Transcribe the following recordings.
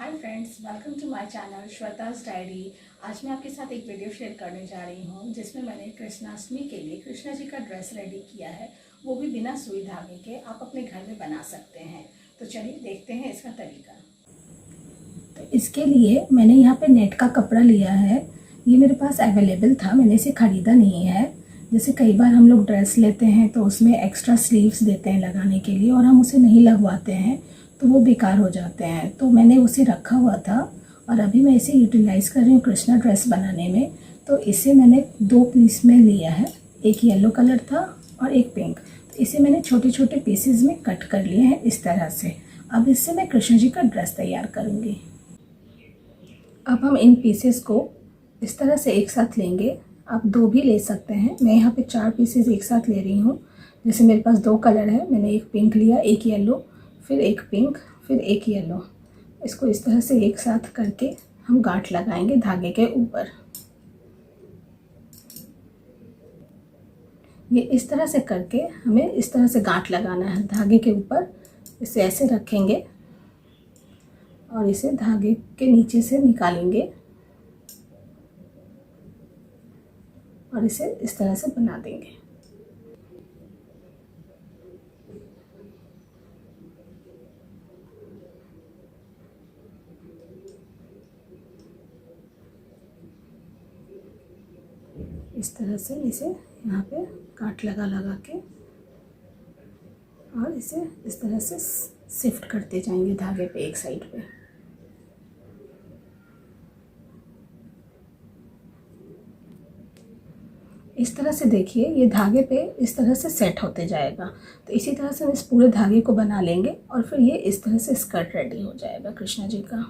Hi friends, welcome to my channel Shweta's diary. आज मैं आपके साथ एक वीडियो शेयर करने जा रही हूँ जिसमें मैंने कृष्णाष्टमी के लिए कृष्णा जी का ड्रेस रेडी किया है, वो भी बिना सुई धागे के। आप अपने घर में बना सकते हैं। तो चलिए देखते हैं इसका तरीका। तो इसके लिए मैंने यहाँ पे नेट का कपड़ा लिया है। ये मेरे पास अवेलेबल था, मैंने इसे ख़रीदा नहीं है। जैसे कई बार हम लोग ड्रेस लेते हैं तो उसमें एक्स्ट्रा स्लीव्स देते हैं लगाने के लिए और हम उसे नहीं लगवाते हैं तो वो बेकार हो जाते हैं। तो मैंने उसे रखा हुआ था और अभी मैं इसे यूटिलाइज़ कर रही हूँ कृष्णा ड्रेस बनाने में। तो इसे मैंने 2 पीस में लिया है, एक येलो कलर था और एक पिंक। तो इसे मैंने छोटे छोटे पीसेस में कट कर लिए हैं इस तरह से। अब इससे मैं कृष्ण जी का ड्रेस तैयार करूँगी। अब हम इन पीसेस को इस तरह से एक साथ लेंगे। आप 2 भी ले सकते हैं, मैं यहाँ पे 4 पीसेस एक साथ ले रही हूँ। जैसे मेरे पास 2 कलर है, मैंने एक पिंक लिया, एक येलो, फिर एक पिंक, फिर एक येलो। इसको इस तरह से एक साथ करके हम गांठ लगाएंगे धागे के ऊपर। ये इस तरह से करके हमें इस तरह से गांठ लगाना है धागे के ऊपर। इसे ऐसे रखेंगे और इसे धागे के नीचे से निकालेंगे और इसे इस तरह से बना देंगे। इस तरह से इसे यहाँ पे गांठ लगा लगा के और इसे इस तरह से शिफ्ट करते जाएंगे धागे पे एक साइड पे। इस तरह से देखिए ये धागे पे इस तरह से सेट होते जाएगा। तो इसी तरह से हम इस पूरे धागे को बना लेंगे और फिर ये इस तरह से स्कर्ट रेडी हो जाएगा कृष्णा जी का।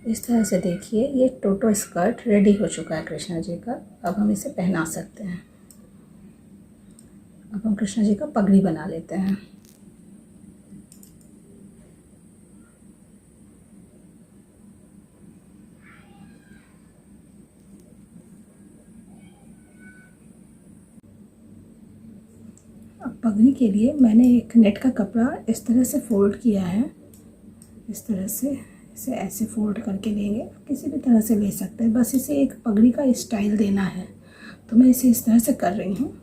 इस तरह से देखिए ये टोटो स्कर्ट रेडी हो चुका है कृष्णा जी का। अब हम इसे पहना सकते हैं। अब हम कृष्णा जी का पगड़ी बना लेते हैं। अब पगड़ी के लिए मैंने एक नेट का कपड़ा इस तरह से फोल्ड किया है। इस तरह से इसे ऐसे फोल्ड करके लेंगे, किसी भी तरह से ले सकते हैं, बस इसे एक पगड़ी का स्टाइल देना है। तो मैं इसे इस तरह से कर रही हूँ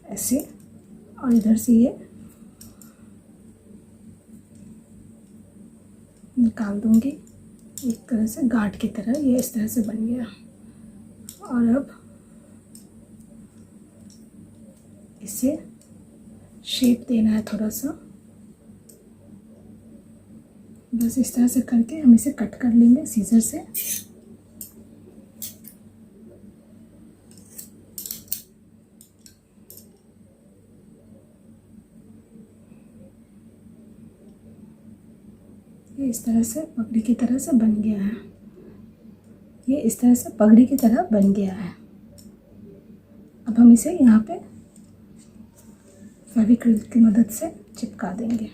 ऐसे, और इधर से ये निकाल दूँगी एक तरह से गांठ की तरह। ये इस तरह से बन गया। और अब इसे शेप देना है थोड़ा सा, बस इस तरह से करके हम इसे कट कर लेंगे सीजर से। ये इस तरह से पगड़ी की तरह से बन गया है। ये इस तरह से पगड़ी की तरह बन गया है। अब हम इसे यहाँ पे फेविक्रिल की मदद से चिपका देंगे।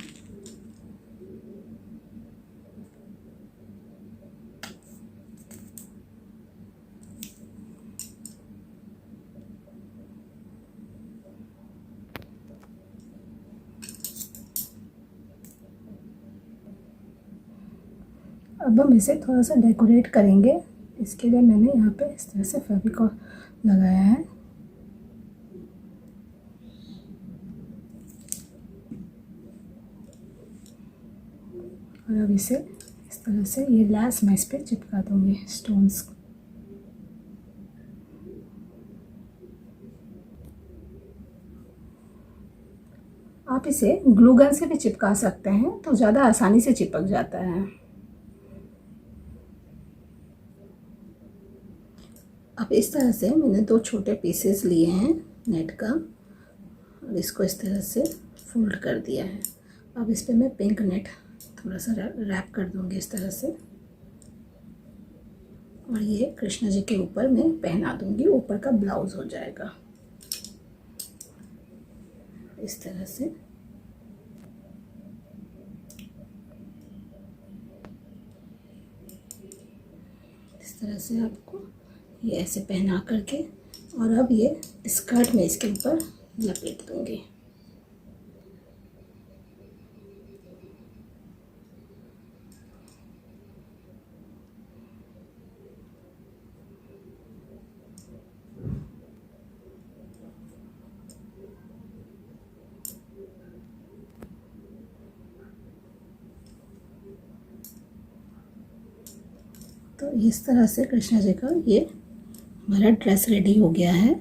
अब हम इसे थोड़ा सा डेकोरेट करेंगे। इसके लिए मैंने यहाँ पे इस तरह से फेविकॉल लगाया है। और अब इसे इस तरह से ये लैस मैं इस पर चिपका दूँगी स्टोन्स। आप इसे ग्लू गन से भी चिपका सकते हैं तो ज़्यादा आसानी से चिपक जाता है। अब इस तरह से मैंने 2 छोटे पीसेस लिए हैं नेट का और इसको इस तरह से फोल्ड कर दिया है। अब इस पर मैं पिंक नेट थोड़ा सा रैप कर दूँगी इस तरह से, और ये कृष्णा जी के ऊपर मैं पहना दूँगी। ऊपर का ब्लाउज हो जाएगा इस तरह से। तरह से आपको ये ऐसे पहना करके, और अब ये स्कर्ट में इसके ऊपर लपेट दूँगी। तो इस तरह से कृष्णा जी का ये हमारा ड्रेस रेडी हो गया है।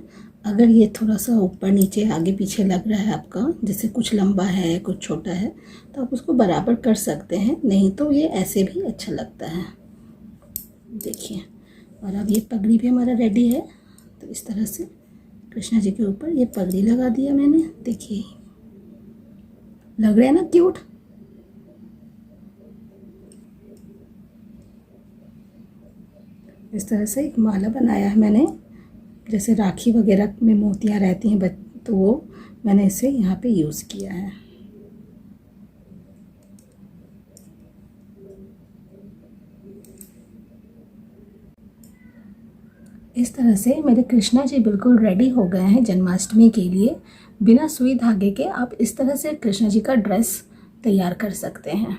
अगर ये थोड़ा सा ऊपर नीचे आगे पीछे लग रहा है आपका, जैसे कुछ लंबा है कुछ छोटा है, तो आप उसको बराबर कर सकते हैं, नहीं तो ये ऐसे भी अच्छा लगता है। देखिए, और अब ये पगड़ी भी हमारा रेडी है। तो इस तरह से कृष्णा जी के ऊपर ये पगड़ी लगा दिया मैंने। देखिए, लग रहा है ना क्यूट। इस तरह से एक माला बनाया है मैंने, जैसे राखी वगैरह में मोतियाँ रहती हैं तो वो मैंने इसे यहाँ पे यूज़ किया है। इस तरह से मेरे कृष्णा जी बिल्कुल रेडी हो गए हैं जन्माष्टमी के लिए। बिना सुई धागे के आप इस तरह से कृष्णा जी का ड्रेस तैयार कर सकते हैं।